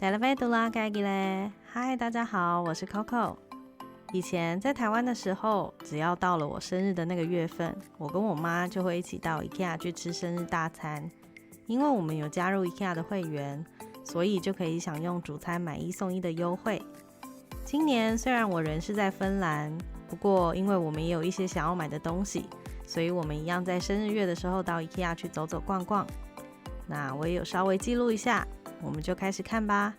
来了贝杜拉盖吉嘞！嗨，大家好，我是 Coco。以前在台湾的时候，只要到了我生日的那个月份，我跟我妈就会一起到 IKEA 去吃生日大餐。因为我们有加入 IKEA 的会员，所以就可以享用主餐买1送1的优惠。今年虽然我人是在芬兰，不过因为我们也有一些想要买的东西，所以我们一样在生日月的时候到 IKEA 去走走逛逛。那我也有稍微记录一下，我们就开始看吧。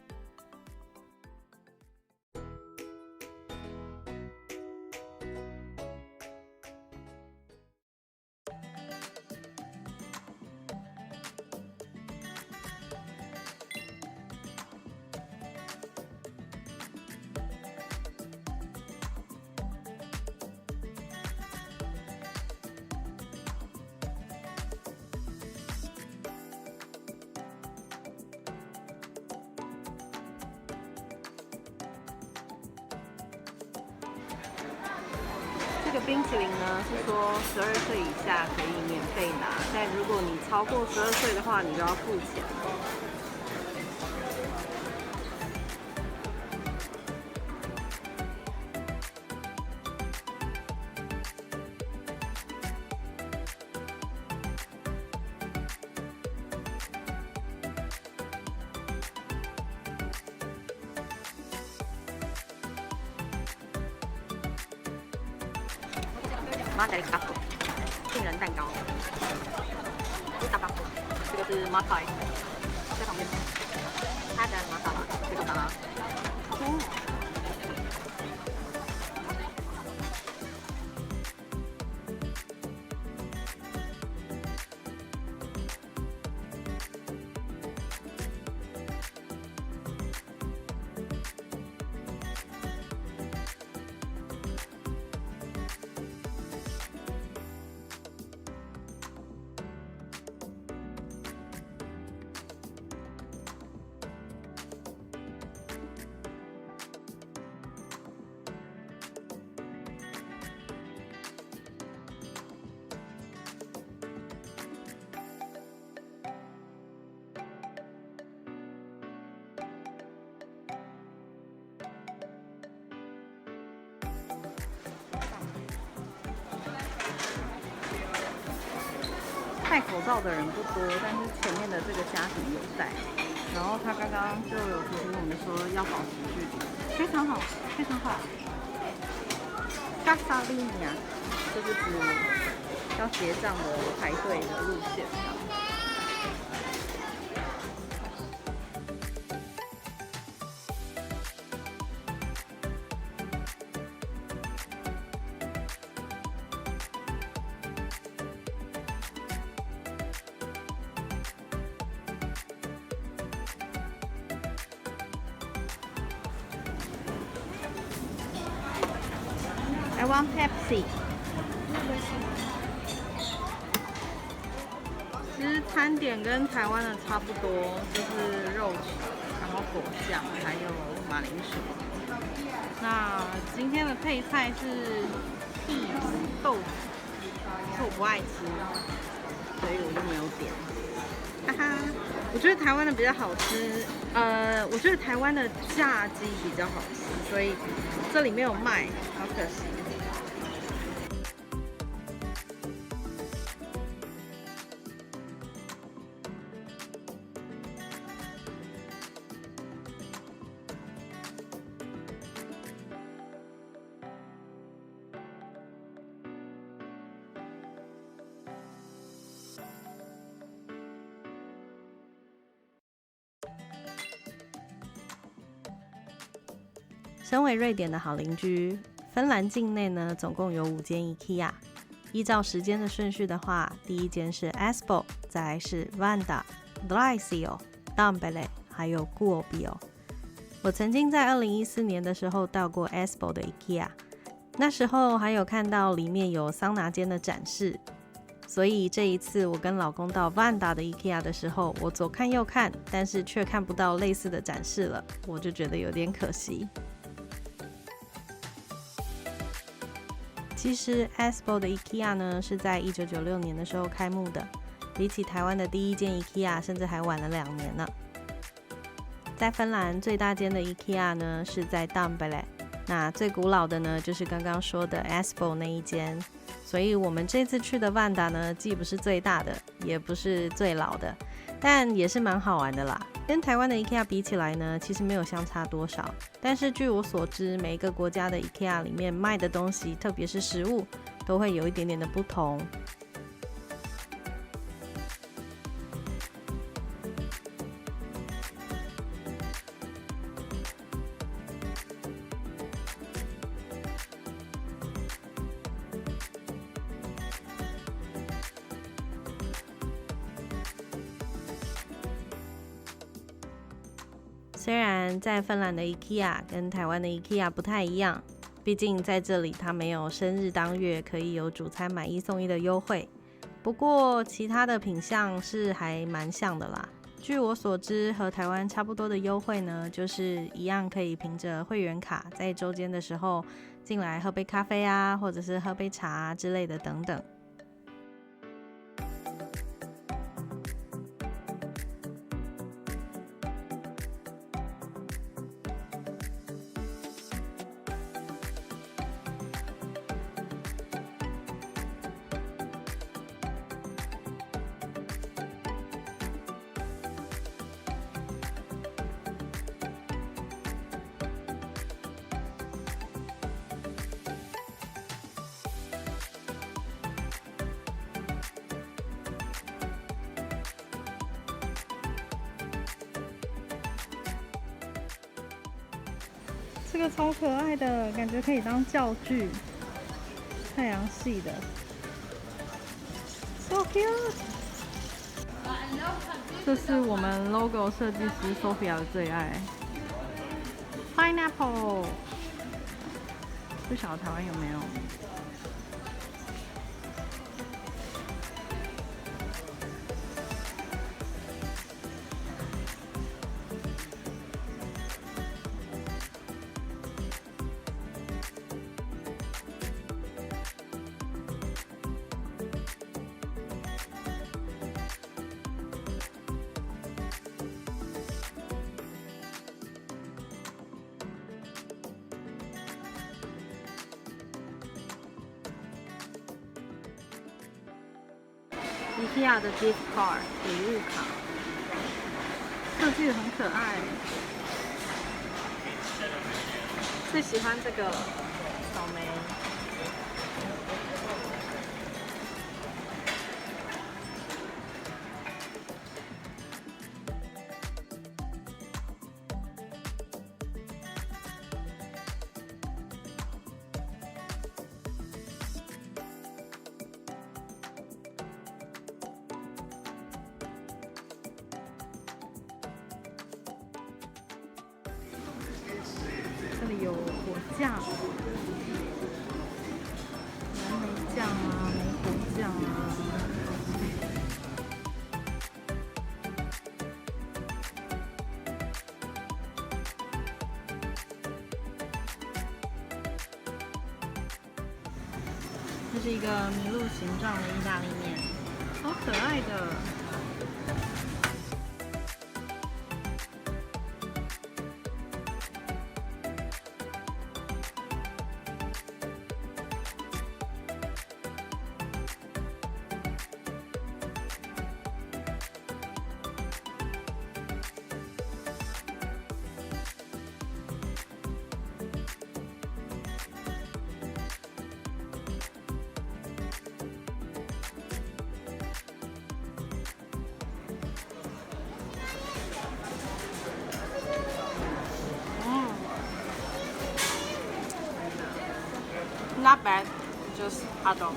这个冰淇淋呢是说12岁以下可以免费拿，但如果你超过12岁的话，你就要付钱。马仔达布，杏仁蛋糕，这是达布，这个是马仔，在旁边，它的马萨拉，这个沙拉，戴口罩的人不多，但是前面的这个家庭有戴。然后他刚刚就有提醒我们说要保持距离，非常好，非常好。卡萨利尼亚就是指要结账的排队的路线。I want Pepsi。其实餐点跟台湾的差不多，就是肉球，然后果酱，还有马铃薯。那今天的配菜是地豆腐，可是我不爱吃，所以我就没有点。哈哈，我觉得台湾的比较好吃。我觉得台湾的炸鸡比较好吃，所以这里没有卖，好可惜。身为瑞典的好邻居，芬兰境内呢总共有5间 IKEA。依照时间的顺序的话，第1间是 Espoo， 再来是 Vanda、Draisio、Tampere， 还有 Kuopio。我曾经在2014年的时候到过 Espoo 的 IKEA， 那时候还有看到里面有桑拿间的展示。所以这一次我跟老公到 Vanda 的 IKEA 的时候，我左看右看，但是却看不到类似的展示了，我就觉得有点可惜。其实 Espoo 的 IKEA 呢是在1996年的时候开幕的，比起台湾的第1间 IKEA 甚至还晚了2年呢。在芬兰最大间的 IKEA 呢是在 Tampere， 那最古老的呢就是刚刚说的 Espoo 那一间。所以我们这次去的万达呢，既不是最大的，也不是最老的，但也是蛮好玩的啦。跟台湾的 IKEA 比起来呢，其实没有相差多少。但是据我所知，每一个国家的 IKEA 里面卖的东西，特别是食物，都会有一点点的不同。虽然在芬兰的 IKEA 跟台湾的 IKEA 不太一样，毕竟在这里它没有生日当月可以有主餐买1送1的优惠，不过其他的品项是还蛮像的啦。据我所知，和台湾差不多的优惠呢，就是一样可以凭着会员卡在周间的时候进来喝杯咖啡啊，或者是喝杯茶啊之类的等等。这个超可爱的，感觉可以当教具，太阳系的 ，so cute。这是我们 logo 设计师 Sophia 的最爱 ，pineapple。不晓得台湾有没有？IKEA 的 gift card 礼物卡，设计的很可爱。最喜欢这个草莓。这里有果酱、蓝莓酱啊、莓果酱啊。这是一个麋鹿形状的意大利面，好可爱的。Not bad, just hot dog.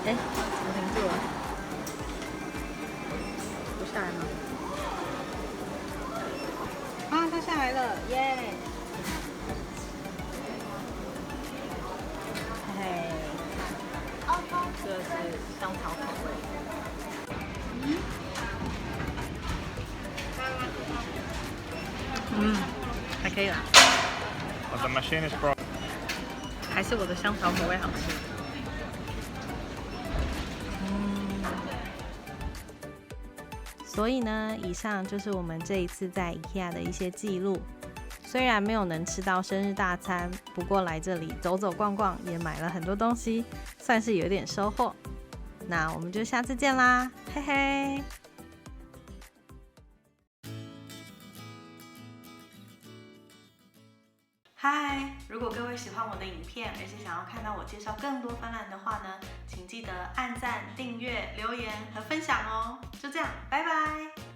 哎，怎么停住了？不下来吗？啊，它下来了，耶！嘿嘿，这是香草口味。还可以啦。But the machine is broken. 还是我的香草口味好吃。所以呢，以上就是我们这一次在 IKEA 的一些记录。虽然没有能吃到生日大餐，不过来这里走走逛逛，也买了很多东西，算是有点收获。那我们就下次见啦，嘿嘿。嗨，如果各位喜欢我的影片，而且想要看到我介绍更多芬兰的话呢，请记得按赞、订阅、留言和分享哦。就这样，拜拜。